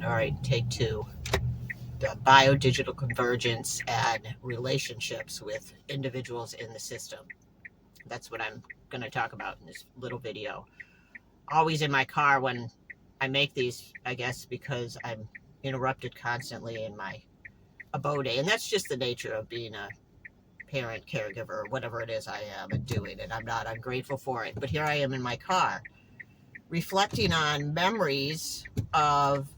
All right, take two. The biodigital convergence and relationships with individuals in the system. That's what I'm going to talk about in this little video. Always in my car when I make these, I guess, because I'm interrupted constantly in my abode. And that's just the nature of being a parent, caregiver, whatever it is I am and doing it. I'm not ungrateful for it. But here I am in my car, reflecting on memories of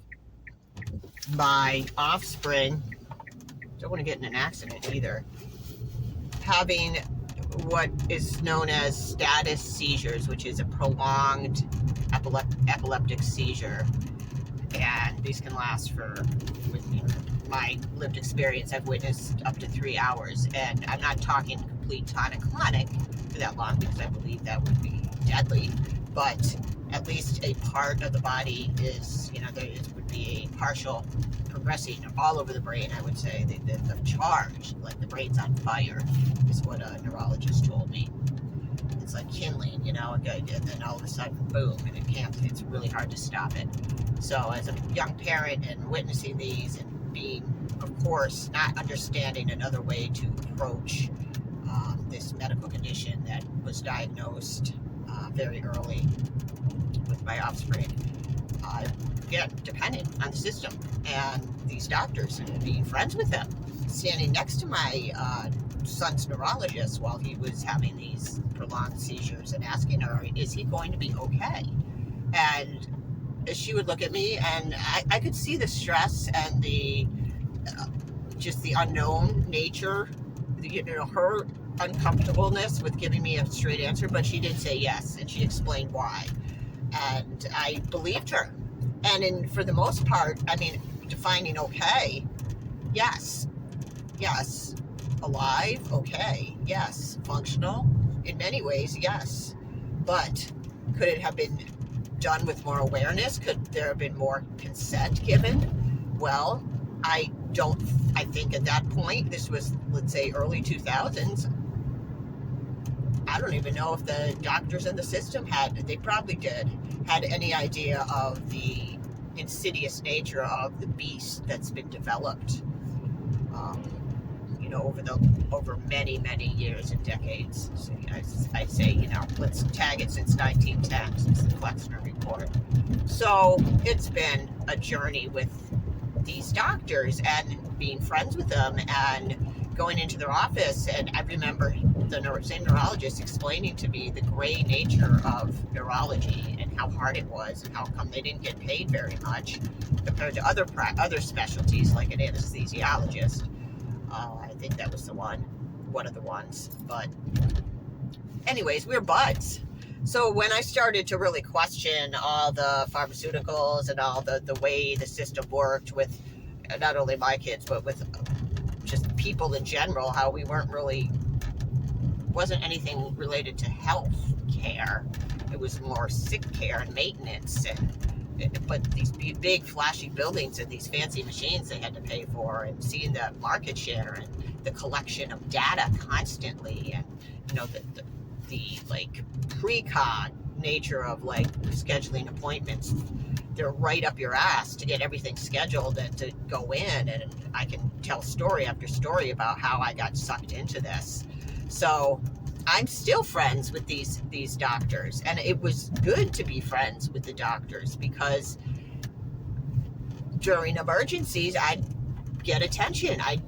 my offspring. Don't want to get in an accident either. Having what is known as status seizures, which is a prolonged epileptic seizure. And these can last for, with my lived experience, I've witnessed up to 3 hours. And I'm not talking complete tonic-clonic for that long because I believe that would be deadly. But at least a part of the body is, there would be a partial progressing all over the brain, I would say. The charge, like the brain's on fire, is what a neurologist told me. It's like kindling, and then all of a sudden, boom, and it's really hard to stop it. So as a young parent and witnessing these and being, of course, not understanding another way to approach this medical condition that was diagnosed very early with my offspring, get dependent on the system and these doctors and being friends with them. Standing next to my son's neurologist while he was having these prolonged seizures and asking her, is he going to be okay? And she would look at me and I could see the stress and the just the unknown nature, her uncomfortableness with giving me a straight answer, but she did say yes, and she explained why. And I believed her. And for the most part, defining okay, yes. Alive, okay, yes. Functional, in many ways, yes. But could it have been done with more awareness? Could there have been more consent given? Well, I think at that point, this was, let's say, early 2000s, I don't even know if the doctors in the system they probably had any idea of the insidious nature of the beast that's been developed, over many, many years and decades. So, I say, let's tag it since 1910, since the Flexner report. So it's been a journey with these doctors and being friends with them and going into their office. And I remember the same neurologist explaining to me the gray nature of neurology and how hard it was and how come they didn't get paid very much compared to other specialties like an anesthesiologist. I think that was one of the ones. But anyways, we're buds. So when I started to really question all the pharmaceuticals and all the way the system worked with not only my kids, but with just people in general, how we wasn't anything related to health care. It was more sick care and maintenance. But these big flashy buildings and these fancy machines they had to pay for, and seeing the market share and the collection of data constantly, and the like pre-con nature of like scheduling appointments. They're right up your ass to get everything scheduled and to go in, and I can tell story after story about how I got sucked into this. So I'm still friends with these doctors, and it was good to be friends with the doctors because during emergencies I'd get attention. I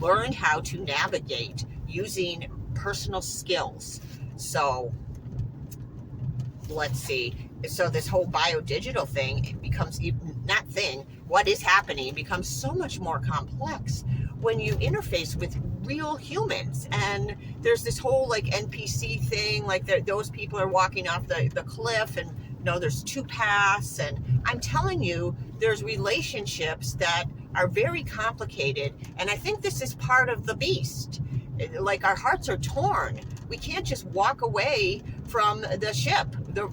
learned how to navigate using personal skills. So let's see. So this whole biodigital thing, it becomes what is happening becomes so much more complex when you interface with real humans. And there's this whole like NPC thing, like those people are walking off the cliff, and there's two paths. And I'm telling you, there's relationships that are very complicated. And I think this is part of the beast. Like our hearts are torn. We can't just walk away from the ship.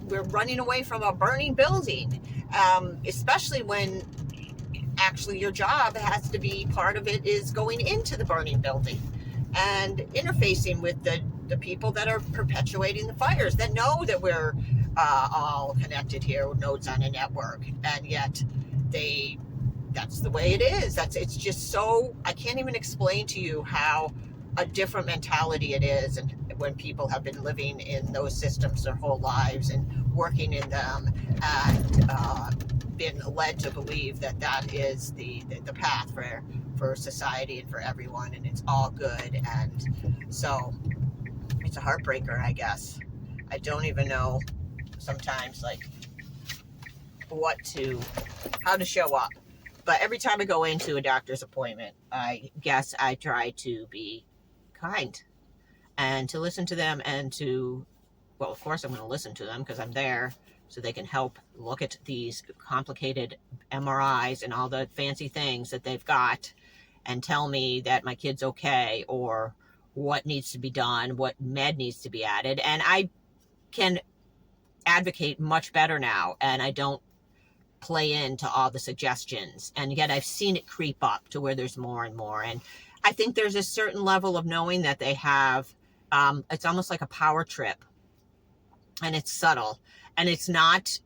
We're running away from a burning building, especially when actually your job has to be, part of it is going into the burning building and interfacing with the people that are perpetuating the fires, that know that we're all connected here with nodes on a network, and yet they the way it is. It's just so, I can't even explain to you how a different mentality it is, and when people have been living in those systems their whole lives and working in them, and been led to believe that that is the path for society and for everyone, and it's all good. And so it's a heartbreaker, I guess. I don't even know sometimes, like, how to show up. But every time I go into a doctor's appointment, I guess I try to be kind and to listen to them, and to, well, of course I'm going to listen to them because I'm there, so they can help look at these complicated MRIs and all the fancy things that they've got, and tell me that my kid's okay, or what needs to be done, what med needs to be added. And I can advocate much better now, and I don't play into all the suggestions. And yet I've seen it creep up to where there's more and more. And I think there's a certain level of knowing that they have, it's almost like a power trip, and it's subtle, and it's not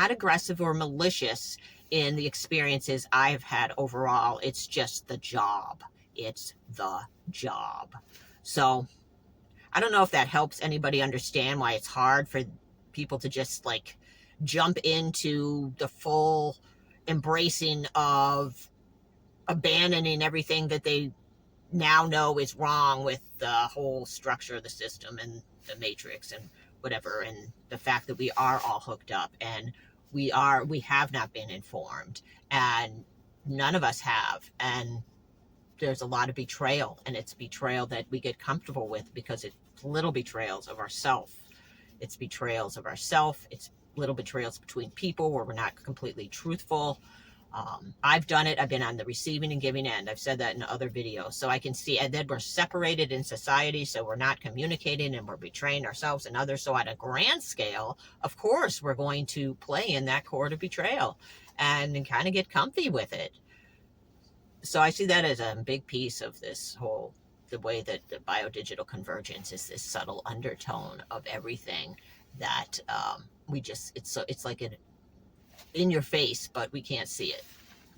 aggressive or malicious in the experiences I've had overall. It's just the job. It's the job. So I don't know if that helps anybody understand why it's hard for people to just like jump into the full embracing of abandoning everything that they now know is wrong with the whole structure of the system and the matrix and whatever, and the fact that we are all hooked up, and we have not been informed, and none of us have. And there's a lot of betrayal, and it's betrayal that we get comfortable with because it's little betrayals of ourself. It's betrayals of ourself. It's little betrayals between people where we're not completely truthful. I've done it. I've been on the receiving and giving end. I've said that in other videos. So I can see, and then we're separated in society, so we're not communicating, and we're betraying ourselves and others. So at a grand scale, of course, we're going to play in that chord of betrayal and kind of get comfy with it. So I see that as a big piece of this whole, the way that the biodigital convergence is this subtle undertone of everything that it's like in your face, but we can't see it.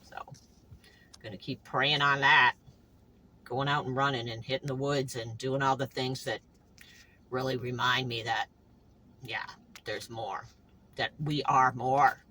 So I'm going to keep praying on that, going out and running and hitting the woods and doing all the things that really remind me that, yeah, there's more, that we are more.